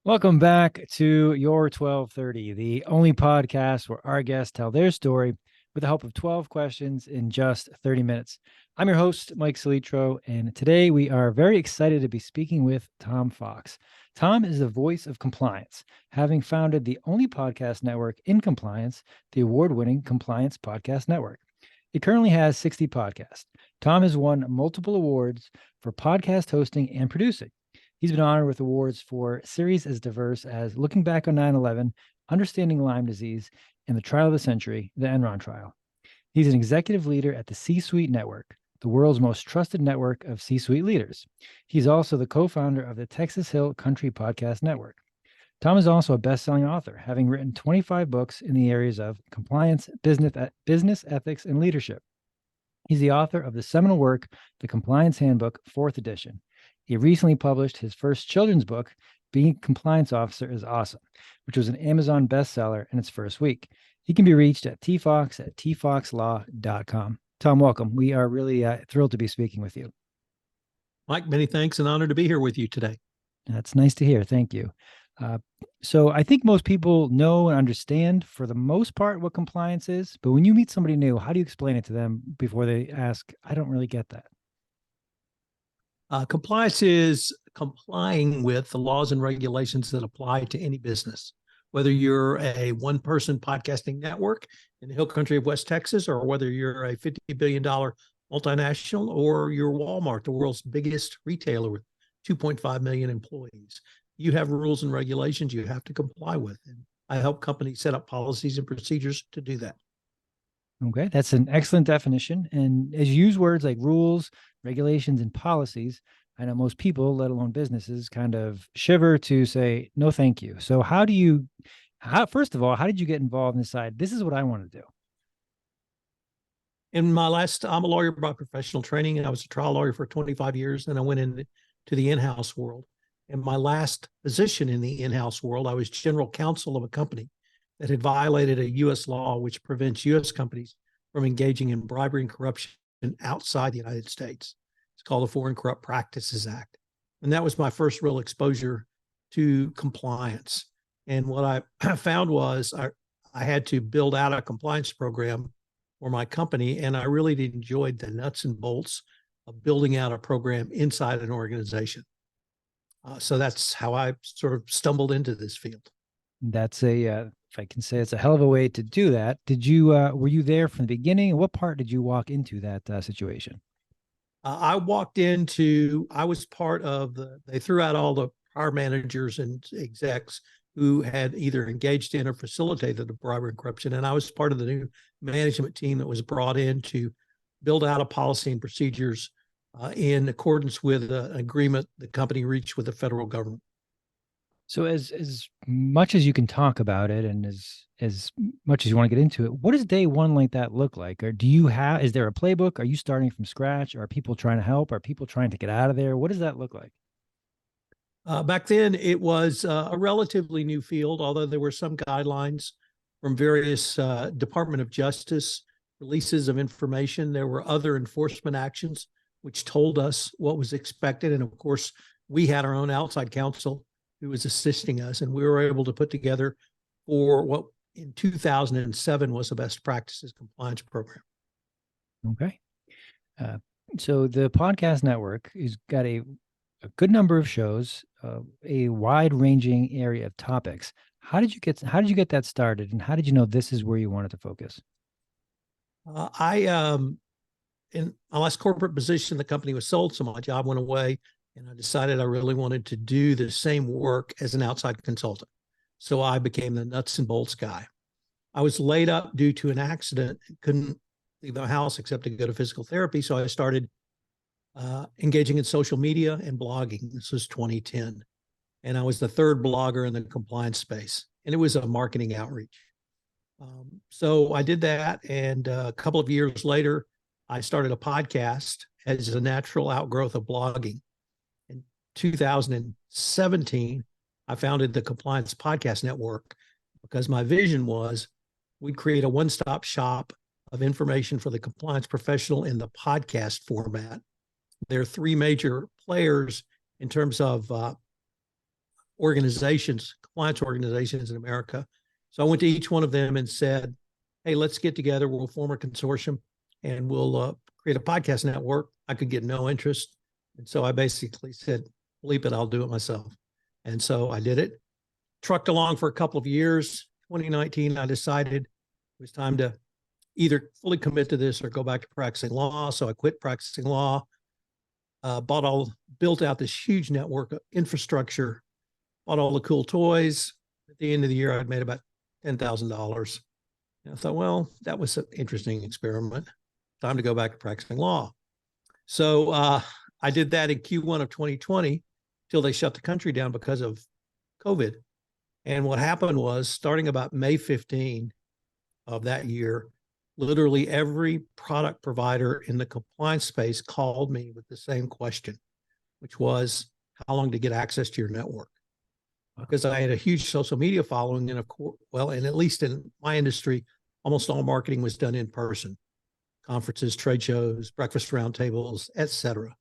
Welcome back to Your 1230, the only podcast where our guests tell their story with the help of 12 questions in just 30 minutes. I'm your host, Mike Solitro, and today we are very excited to be speaking with Tom Fox. Tom is the voice of compliance, having founded the only podcast network in compliance, the award-winning Compliance Podcast Network. It currently has 60 podcasts. Tom has won multiple awards for podcast hosting and producing. He's been honored with awards for series as diverse as Looking Back on 9/11, Understanding Lyme Disease, and the Trial of the Century, the Enron Trial. He's an executive leader at the C-Suite Network, the world's most trusted network of C-Suite leaders. He's also the co-founder of the Texas Hill Country Podcast Network. Tom is also a best-selling author, having written 25 books in the areas of compliance, business ethics, and leadership. He's the author of the seminal work, The Compliance Handbook, 4th edition. He recently published his first children's book, Being a Compliance Officer is Awesome, which was an Amazon bestseller in its first week. He can be reached at tfox@tfoxlaw.com. Tom, welcome. We are really thrilled to be speaking with you. Mike, many thanks and honor to be here with you today. That's nice to hear. Thank you. So I think most people know and understand for the most part what compliance is, but when you meet somebody new, how do you explain it to them before they ask, I don't really get that? Compliance is complying with the laws and regulations that apply to any business, whether you're a one-person podcasting network in the hill country of West Texas, or whether you're a $50 billion multinational, or you're Walmart, the world's biggest retailer with 2.5 million employees. You have rules and regulations you have to comply with. And I help companies set up policies and procedures to do that. Okay, that's an excellent definition. And as you use words like rules, regulations, and policies, I know most people, let alone businesses, kind of shiver to say, no, thank you. So first of all, how did you get involved and decide this is what I want to do? I'm a lawyer by professional training, and I was a trial lawyer for 25 years. Then I went into the in-house world. In my last position in the in-house world, I was general counsel of a company that had violated a U.S. law which prevents U.S. companies from engaging in bribery and corruption outside the United States. It's called the Foreign Corrupt Practices Act. And that was my first real exposure to compliance. And what I found was I had to build out a compliance program for my company, and I really enjoyed the nuts and bolts of building out a program inside an organization. So that's how I sort of stumbled into this field. That's if I can say, it's a hell of a way to do that. Were you there from the beginning? What part did you walk into that situation? I was part of they threw out all the prior managers and execs who had either engaged in or facilitated the bribery and corruption. And I was part of the new management team that was brought in to build out a policy and procedures in accordance with an agreement the company reached with the federal government. So as much as you can talk about it and as much as you want to get into it, what does day one like that look like? Or is there a playbook? Are you starting from scratch? Are people trying to help? Are people trying to get out of there? What does that look like? Back then, it was a relatively new field, although there were some guidelines from various Department of Justice releases of information. There were other enforcement actions which told us what was expected. And of course, we had our own outside counsel who was assisting us, and we were able to put together for what in 2007 was a best practices compliance program. Okay. So the podcast network has got a good number of shows, a wide ranging area of topics. How did you get that started, and how did you know this is where you wanted to focus? In my last corporate position, the company was sold, so my job went away, and I decided I really wanted to do the same work as an outside consultant. So I became the nuts and bolts guy. I was laid up due to an accident, couldn't leave the house except to go to physical therapy. So I started engaging in social media and blogging. This was 2010. And I was the third blogger in the compliance space, and it was a marketing outreach. So I did that. And a couple of years later, I started a podcast as a natural outgrowth of blogging. In 2017, I founded the Compliance Podcast Network because my vision was we'd create a one-stop shop of information for the compliance professional in the podcast format. There are three major players in terms of organizations, compliance organizations in America. So I went to each one of them and said, hey, let's get together. We'll form a consortium and we'll create a podcast network. I could get no interest. And so I basically said, bleep it, I'll do it myself. And so I did it, trucked along for a couple of years. 2019, I decided it was time to either fully commit to this or go back to practicing law. So I quit practicing law, built out this huge network of infrastructure, bought all the cool toys. At the end of the year, I'd made about $10,000. And I thought, well, that was an interesting experiment. Time to go back to practicing law. So I did that in Q1 of 2020 till they shut the country down because of COVID. And what happened was, starting about May 15 of that year, literally every product provider in the compliance space called me with the same question, which was, how long to get access to your network? Because I had a huge social media following, and of course, well, and at least in my industry, almost all marketing was done in person, conferences, trade shows, breakfast roundtables, etc.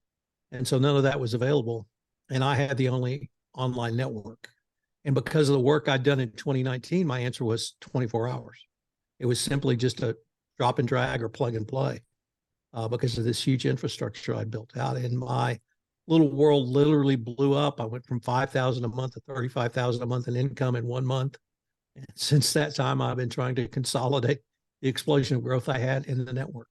And so none of that was available. And I had the only online network. And because of the work I'd done in 2019, my answer was 24 hours. It was simply just a drop and drag or plug and play because of this huge infrastructure I built out. And my little world literally blew up. I went from 5,000 a month to 35,000 a month in income in 1 month. And since that time, I've been trying to consolidate the explosion of growth I had in the network.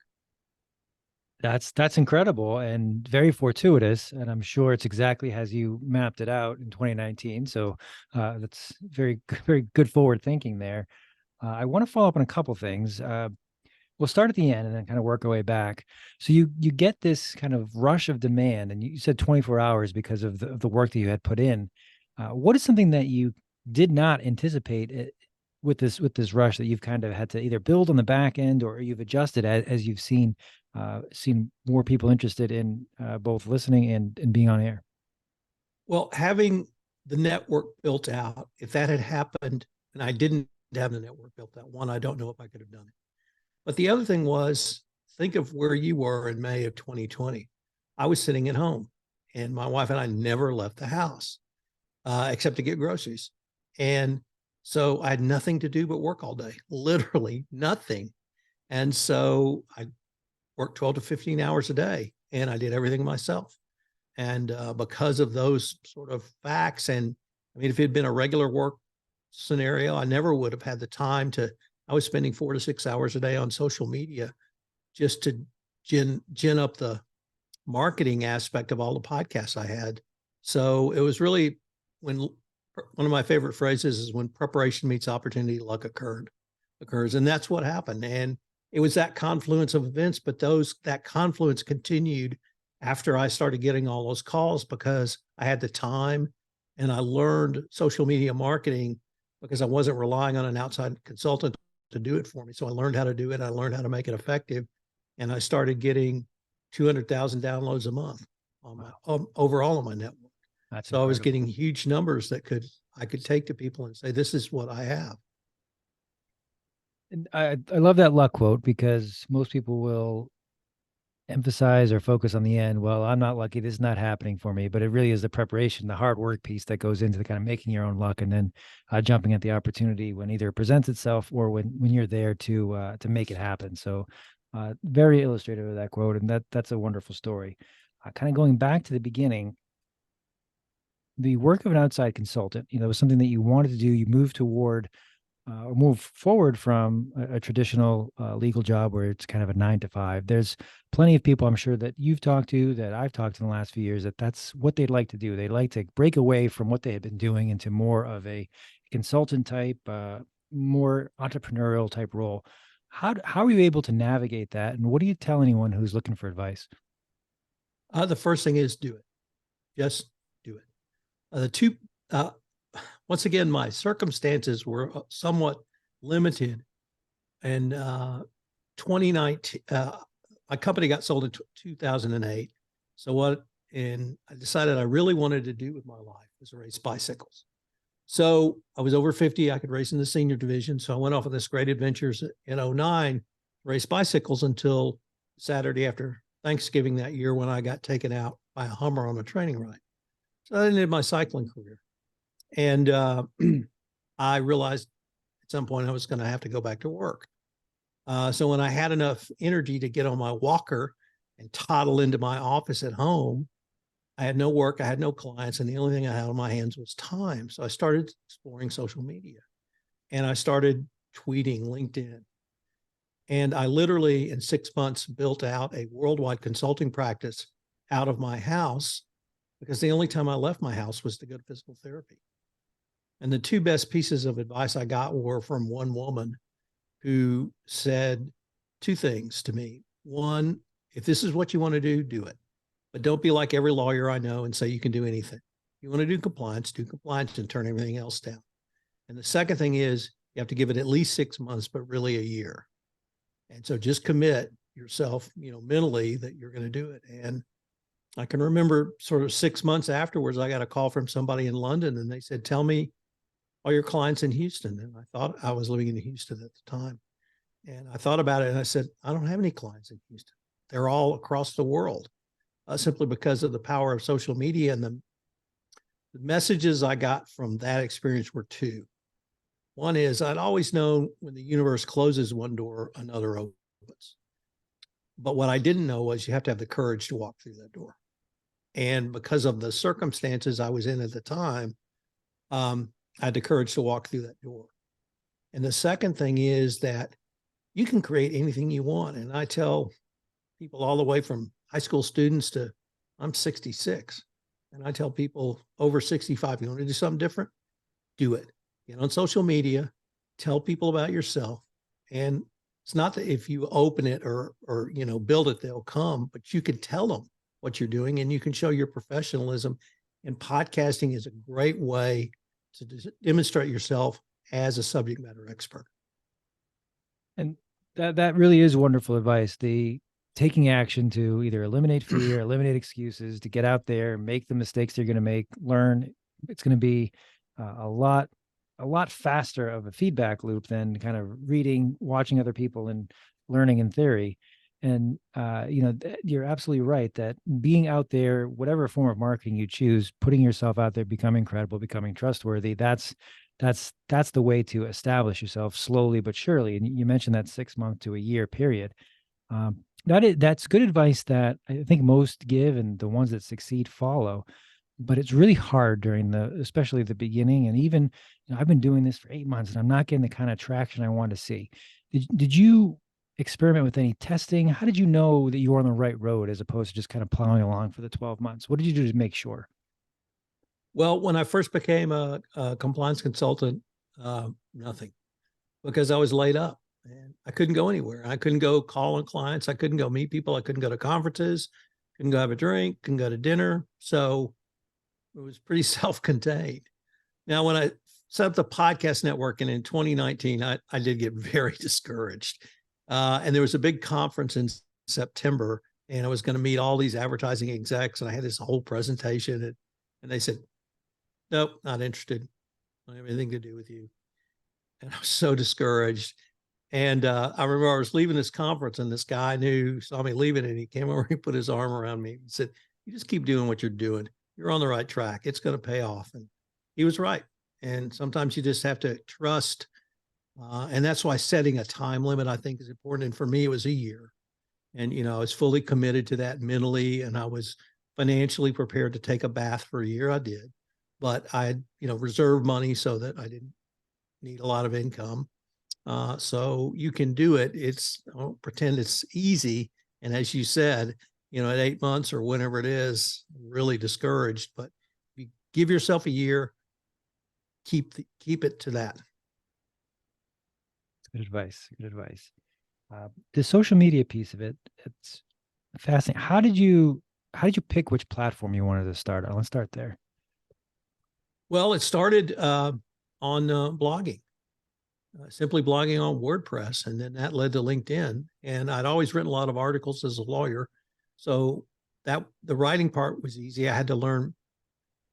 That's incredible and very fortuitous, and I'm sure it's exactly as you mapped it out in 2019. So that's very good forward thinking there. I want to follow up on a couple things. We'll start at the end and then kind of work our way back. So you get this kind of rush of demand, and you said 24 hours because of the work that you had put in. What is something that you did not anticipate with this rush that you've kind of had to either build on the back end, or you've adjusted as you've seen more people interested in both listening and being on air? Well, having the network built out, if that had happened and I didn't have the network built out, one, I don't know if I could have done it. But the other thing was, think of where you were in May of 2020. I was sitting at home, and my wife and I never left the house except to get groceries. And so I had nothing to do but work all day, literally nothing. And so I worked 12 to 15 hours a day, and I did everything myself. And because of those sort of facts, and I mean, if it had been a regular work scenario, I never would have had the time to. I was spending 4 to 6 hours a day on social media just to gin up the marketing aspect of all the podcasts I had. So it was really, when one of my favorite phrases is, when preparation meets opportunity, luck occurs. And that's what happened. And it was that confluence of events, but that confluence continued after I started getting all those calls, because I had the time and I learned social media marketing because I wasn't relying on an outside consultant to do it for me. So I learned how to do it. I learned how to make it effective. And I started getting 200,000 downloads a month on my overall on my network. That's so incredible. I was getting huge numbers that I could take to people and say, this is what I have. And I love that luck quote, because most people will emphasize or focus on the end. Well, I'm not lucky. This is not happening for me. But it really is the preparation, the hard work piece that goes into the kind of making your own luck, and then jumping at the opportunity when either it presents itself or when you're there to make it happen. So very illustrative of that quote. And that's a wonderful story. Kind of going back to the beginning, the work of an outside consultant, was something that you wanted to do. You moved toward or move forward from a traditional legal job where it's kind of a 9 to 5. There's plenty of people, I'm sure, that you've talked to, that I've talked to in the last few years, that's what they'd like to do. They'd like to break away from what they had been doing into more of a consultant type, more entrepreneurial type role. How are you able to navigate that? And what do you tell anyone who's looking for advice? The first thing is do it. Just do it. Once again, my circumstances were somewhat limited. And 2019, my company got sold in 2008. And I decided I really wanted to do with my life was race bicycles. So I was over 50. I could race in the senior division. So I went off on this great adventures in 2009, race bicycles until Saturday after Thanksgiving that year, when I got taken out by a Hummer on a training ride. So I ended my cycling career. And I realized at some point I was going to have to go back to work. So when I had enough energy to get on my walker and toddle into my office at home, I had no work, I had no clients, and the only thing I had on my hands was time. So I started exploring social media and I started tweeting LinkedIn. And I literally, in 6 months, built out a worldwide consulting practice out of my house, because the only time I left my house was to go to physical therapy. And the two best pieces of advice I got were from one woman who said two things to me. One, if this is what you want to do it. But don't be like every lawyer I know and say you can do anything. If you want to do compliance and turn everything else down. And the second thing is you have to give it at least 6 months, but really a year. And so just commit yourself, mentally that you're going to do it. And I can remember sort of 6 months afterwards, I got a call from somebody in London and they said, tell me all your clients in Houston. And I thought I was living in Houston at the time. And I thought about it and I said, I don't have any clients in Houston. They're all across the world, simply because of the power of social media. And the messages I got from that experience were two. One is I'd always known when the universe closes one door, another opens. But what I didn't know was you have to have the courage to walk through that door. And because of the circumstances I was in at the time, I had the courage to walk through that door. And the second thing is that you can create anything you want. And I tell people all the way from high school students to I'm 66. And I tell people over 65, you want to do something different? Do it. Get on social media, tell people about yourself. And it's not that if you open it or build it, they'll come, but you can tell them what you're doing and you can show your professionalism. And podcasting is a great way to demonstrate yourself as a subject matter expert. And that really is wonderful advice. The taking action to either eliminate fear, eliminate excuses, to get out there, make the mistakes you're going to make, learn. It's going to be a lot faster of a feedback loop than kind of reading, watching other people and learning in theory. And, you're absolutely right that being out there, whatever form of marketing you choose, putting yourself out there, becoming credible, becoming trustworthy, that's the way to establish yourself slowly but surely. And you mentioned that 6 month to a year period. That's good advice that I think most give, and the ones that succeed follow. But it's really hard during especially the beginning. And even, I've been doing this for 8 months and I'm not getting the kind of traction I want to see. Did you experiment with any testing? How did you know that you were on the right road as opposed to just kind of plowing along for the 12 months? What did you do to make sure? Well, when I first became a compliance consultant, nothing, because I was laid up and I couldn't go anywhere. I couldn't go call on clients. I couldn't go meet people. I couldn't go to conferences, couldn't go have a drink, couldn't go to dinner. So it was pretty self-contained. Now, when I set up the podcast network and in 2019, I did get very discouraged. And there was a big conference in September and I was going to meet all these advertising execs. And I had this whole presentation and they said, nope, not interested. I don't have anything to do with you. And I was so discouraged. And I remember I was leaving this conference and this guy saw me leaving and he came over, he put his arm around me and said, you just keep doing what you're doing. You're on the right track. It's going to pay off. And he was right. And sometimes you just have to trust. And that's why setting a time limit, I think, is important. And for me, it was a year. And, I was fully committed to that mentally. And I was financially prepared to take a bath for a year. I did. But I had, reserved money so that I didn't need a lot of income. So you can do it. Don't pretend it's easy. And as you said, at 8 months or whenever it is, really discouraged, but you give yourself a year, keep it to that. Good advice. Good advice. The social media piece of it, it's fascinating. How did you pick which platform you wanted to start on? Let's start there. Well, it started on blogging, simply blogging on WordPress, and then that led to LinkedIn. And I'd always written a lot of articles as a lawyer. So the writing part was easy. I had to learn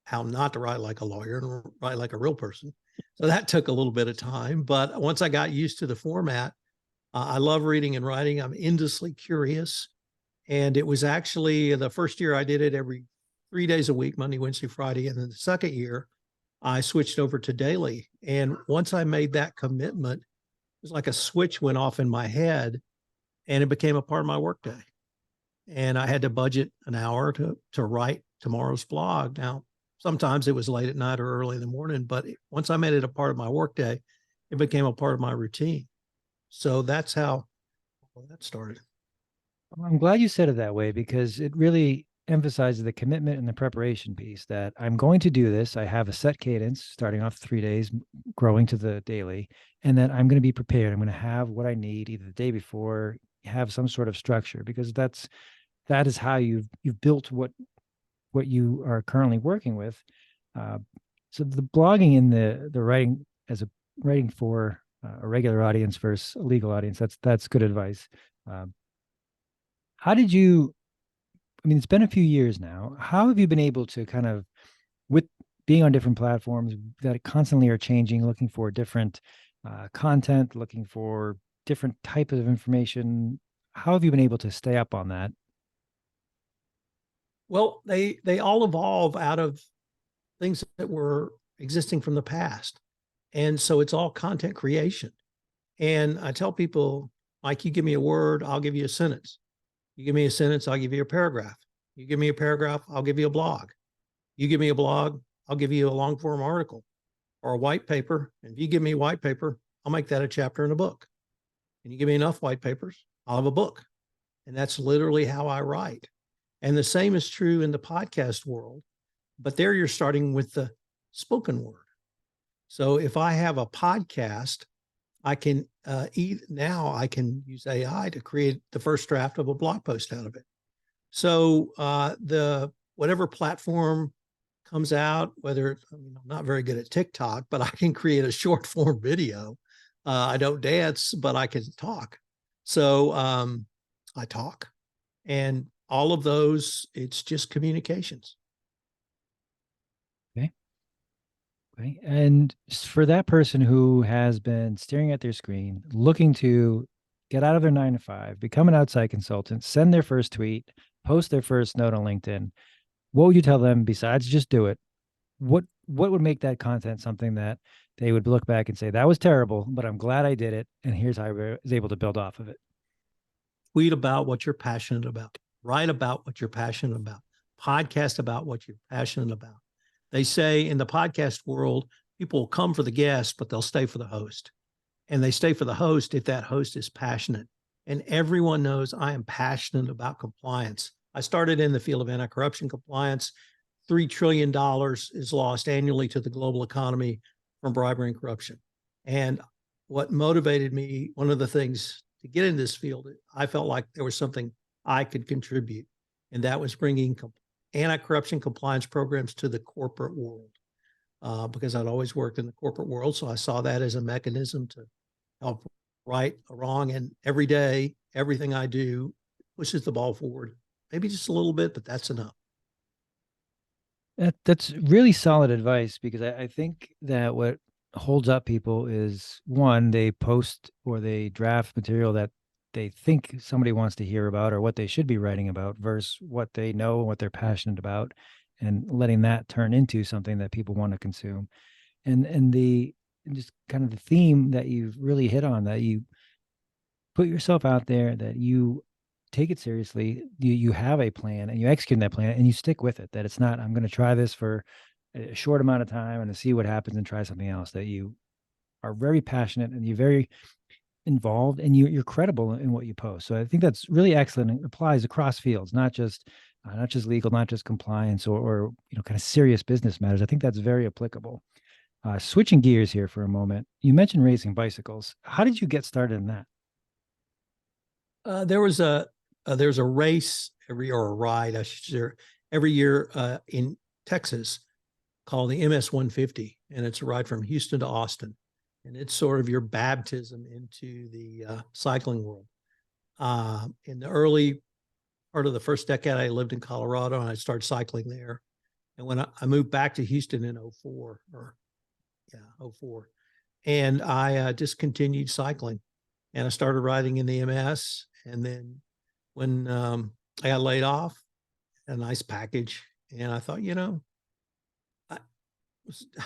how not to write like a lawyer and write like a real person. So that took a little bit of time. But once I got used to the format, I love reading and writing. I'm endlessly curious. And it was actually the first year I did it every 3 days a week, Monday, Wednesday, Friday. And then the second year, I switched over to daily. And once I made that commitment, it was like a switch went off in my head and it became a part of my workday. And I had to budget an hour to write tomorrow's blog. Now, sometimes it was late at night or early in the morning, but once I made it a part of my workday, it became a part of my routine. So that's how that started. I'm glad you said it that way because it really emphasizes the commitment and the preparation piece that I'm going to do this. I have a set cadence starting off 3 days, growing to the daily, and that I'm going to be prepared. I'm going to have what I need either the day before, have some sort of structure because that is how you've built what you are currently working with. Uh, so the blogging and the writing as a writing for a regular audience versus a legal audience, that's good advice. Um, how did you, I mean, it's been a few years now. How have you been able to kind of, with being on different platforms that constantly are changing, looking for different content, looking for different type of information? How have you been able to stay up on that? Well, they all evolve out of things that were existing from the past. And so it's all content creation. And I tell people, Mike, you give me a word, I'll give you a sentence. You give me a sentence, I'll give you a paragraph. You give me a paragraph, I'll give you a blog. You give me a blog, I'll give you a long form article or a white paper. And if you give me a white paper, I'll make that a chapter in a book. And you give me enough white papers, I'll have a book. And that's literally how I write. And the same is true in the podcast world, but there you're starting with the spoken word. So if I have a podcast, I can now I can use AI to create the first draft of a blog post out of it. So the whatever platform comes out, whether I'm not very good at TikTok, but I can create a short form video. I don't dance, but I can talk. So I talk, and all of those, it's just communications. Okay. Okay. And for that person who has been staring at their screen, looking to get out of their 9 to 5, become an outside consultant, send their first tweet, post their first note on LinkedIn, what would you tell them besides just do it? What would make that content something that they would look back and say, that was terrible, but I'm glad I did it. And here's how I was able to build off of it. Tweet about what you're passionate about. Write about what you're passionate about. Podcast about what you're passionate about. They say in the podcast world, people will come for the guest, but they'll stay for the host. And they stay for the host if that host is passionate. And everyone knows I am passionate about compliance. I started in the field of anti-corruption compliance. $3 trillion is lost annually to the global economy from bribery and corruption. And what motivated me, one of the things to get in this field, I felt like there was something I could contribute. And that was bringing anti-corruption compliance programs to the corporate world. Because I'd always worked in the corporate world. So I saw that as a mechanism to help right a wrong. And every day, everything I do pushes the ball forward, maybe just a little bit, but that's enough. That's really solid advice because I think that what holds up people is one, they post or they draft material that they think somebody wants to hear about or what they should be writing about versus what they know and what they're passionate about and letting that turn into something that people want to consume. And just kind of the theme that you've really hit on, that you put yourself out there, that you take it seriously, you have a plan and you execute that plan and you stick with it, that it's not, I'm going to try this for a short amount of time and to see what happens and try something else, that you are very passionate and you're very involved and you're credible in what you post. So I think that's really excellent. It applies across fields, not just legal, not just compliance or kind of serious business matters. I think that's very applicable. Switching gears here for a moment, you mentioned racing bicycles. How did you get started in that? There's a race or a ride, I should say, every year in Texas called the MS 150, and it's a ride from Houston to Austin, and it's sort of your baptism into the cycling world. In the early part of the first decade, I lived in Colorado, and I started cycling there. And when I moved back to Houston in 04, and I just continued cycling, and I started riding in the MS. And then when I got laid off, a nice package, and I thought, I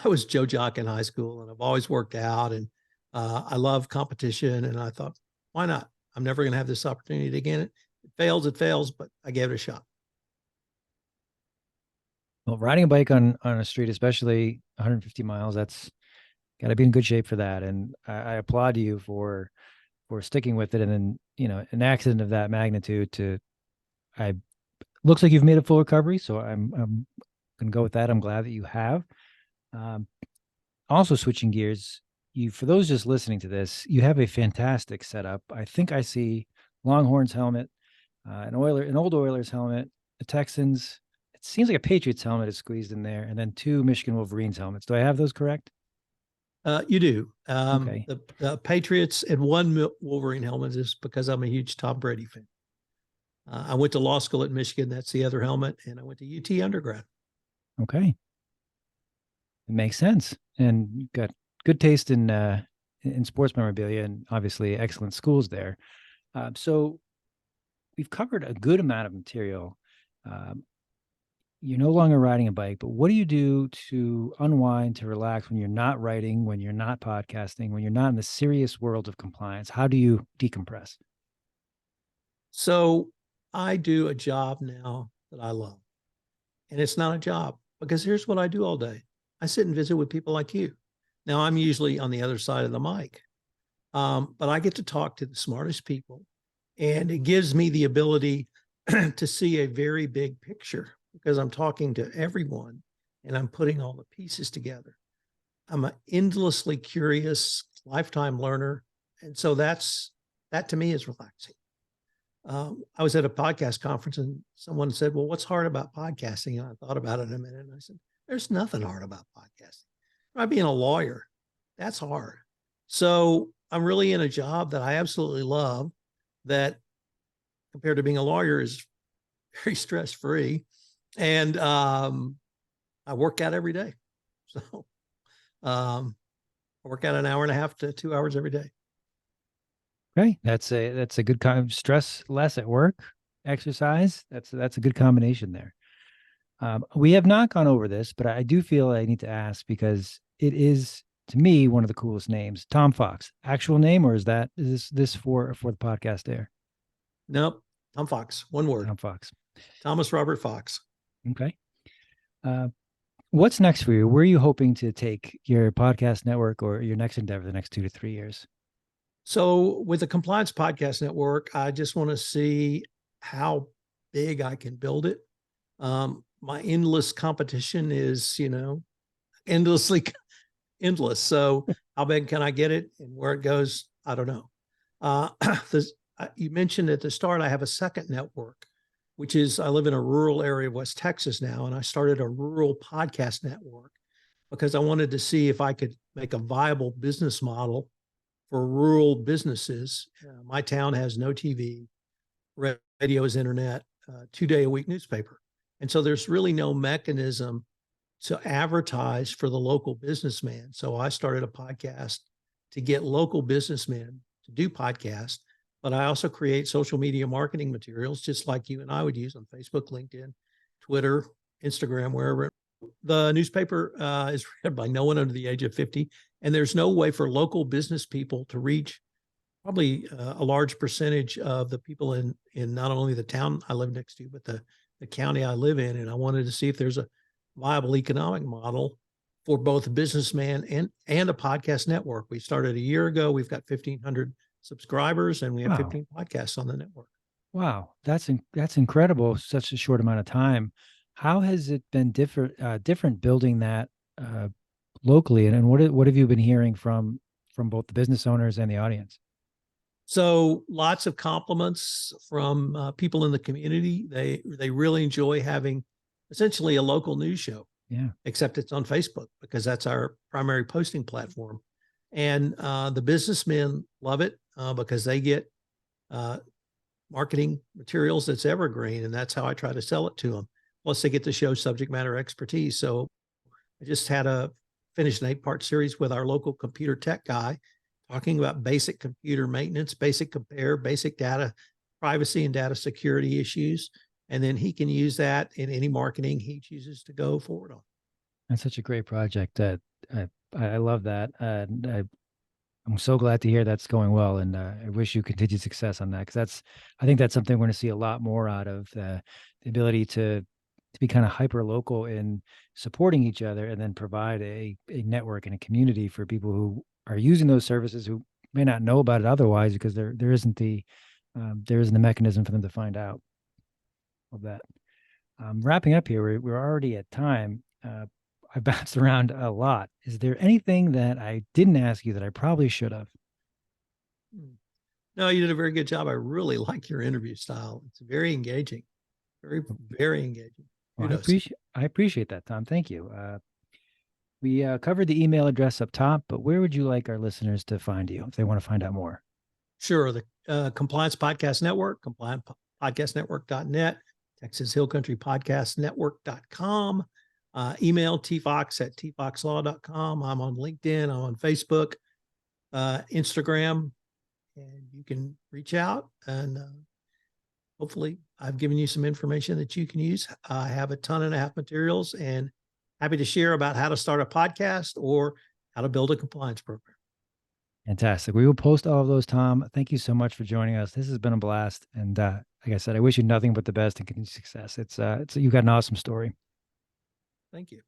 I was Joe Jock in high school, and I've always worked out, and I love competition. And I thought, why not? I'm never going to have this opportunity again. It fails, but I gave it a shot. Well, riding a bike on a street, especially 150 miles, that's got to be in good shape for that. And I applaud you for sticking with it. And then, an accident of that magnitude I looks like you've made a full recovery. So I'm gonna go with that. I'm glad that you have. Um, Also switching gears, for those just listening to this, you have a fantastic setup. I think I see Longhorns helmet, an old Oilers helmet, the Texans. It seems like a Patriots helmet is squeezed in there, and then two Michigan Wolverines helmets. Do I have those correct? You do. Okay. The Patriots and one Wolverine helmet is because I'm a huge Tom Brady fan. I went to law school at Michigan. That's the other helmet. And I went to UT undergrad. Okay. It makes sense. And you've got good taste in sports memorabilia and obviously excellent schools there. So we've covered a good amount of material. Um, you're no longer riding a bike, but what do you do to unwind, to relax when you're not writing, when you're not podcasting, when you're not in the serious world of compliance? How do you decompress? So I do a job now that I love. And it's not a job because here's what I do all day. I sit and visit with people like you. Now I'm usually on the other side of the mic, but I get to talk to the smartest people, and it gives me the ability to see a very big picture because I'm talking to everyone and I'm putting all the pieces together. I'm an endlessly curious lifetime learner. And so that to me is relaxing. I was at a podcast conference and someone said, well, what's hard about podcasting? And I thought about it a minute and I said, there's nothing hard about podcasting. By being a lawyer, that's hard. So I'm really in a job that I absolutely love, that compared to being a lawyer is very stress-free. And I work out every day. So I work out an hour and a half to 2 hours every day. Okay. That's a good kind of stress less at work, exercise. That's a good combination there. We have not gone over this, but I do feel I need to ask because it is to me one of the coolest names. Tom Fox, actual name, or is this for the podcast there? Nope. Tom Fox, one word. Tom Fox. Thomas Robert Fox. Okay. What's next for you? Where are you hoping to take your podcast network or your next endeavor the next 2 to 3 years? So with the Compliance Podcast Network, I just want to see how big I can build it. My endless competition is, endlessly endless. So how big can I get it and where it goes? I don't know. You mentioned at the start, I have a second network, which is I live in a rural area of West Texas now, and I started a rural podcast network because I wanted to see if I could make a viable business model for rural businesses. My town has no TV, radio is internet, 2-day-a-week newspaper. And so there's really no mechanism to advertise for the local businessman. So I started a podcast to get local businessmen to do podcasts, but I also create social media marketing materials just like you and I would use on Facebook, LinkedIn, Twitter, Instagram, wherever. The newspaper is read by no one under the age of 50, and there's no way for local business people to reach probably a large percentage of the people in not only the town I live next to, but the county I live in. And I wanted to see if there's a viable economic model for both a businessman and a podcast network. We started a year ago. We've got 1,500 subscribers, and we have 15 podcasts on the network. Wow, that's incredible. Such a short amount of time. How has it been different building that locally, and what have you been hearing from both the business owners and the audience? So lots of compliments from people in the community. They really enjoy having essentially a local news show. Yeah. Except it's on Facebook because that's our primary posting platform. And the businessmen love it because they get marketing materials that's evergreen, and that's how I try to sell it to them. Plus, they get to show subject matter expertise. So I just finished an 8-part series with our local computer tech guy talking about basic computer maintenance, basic data privacy and data security issues. And then he can use that in any marketing he chooses to go forward on. That's such a great project. I love that. I'm so glad to hear that's going well, and I wish you continued success on that because I think that's something we're going to see a lot more out of the ability to be kind of hyper local in supporting each other, and then provide a network and a community for people who are using those services who may not know about it otherwise because there isn't a mechanism for them to find out of that. Wrapping up here, we're already at time. I bounced around a lot. Is there anything that I didn't ask you that I probably should have? Hmm. No, you did a very good job. I really like your interview style. It's very engaging, very, very engaging. Well, Kudos. I appreciate that, Tom. Thank you. We covered the email address up top, but where would you like our listeners to find you if they want to find out more? Sure. The Compliance Podcast Network, compliancepodcastnetwork.net, Texas Hill Country Podcast Network.com, email tfox at tfoxlaw.com. I'm on LinkedIn, I'm on Facebook, Instagram, and you can reach out and hopefully I've given you some information that you can use. I have a ton and a half materials and happy to share about how to start a podcast or how to build a compliance program. Fantastic. We will post all of those, Tom. Thank you so much for joining us. This has been a blast. And like I said, I wish you nothing but the best and continued success. You've got an awesome story. Thank you.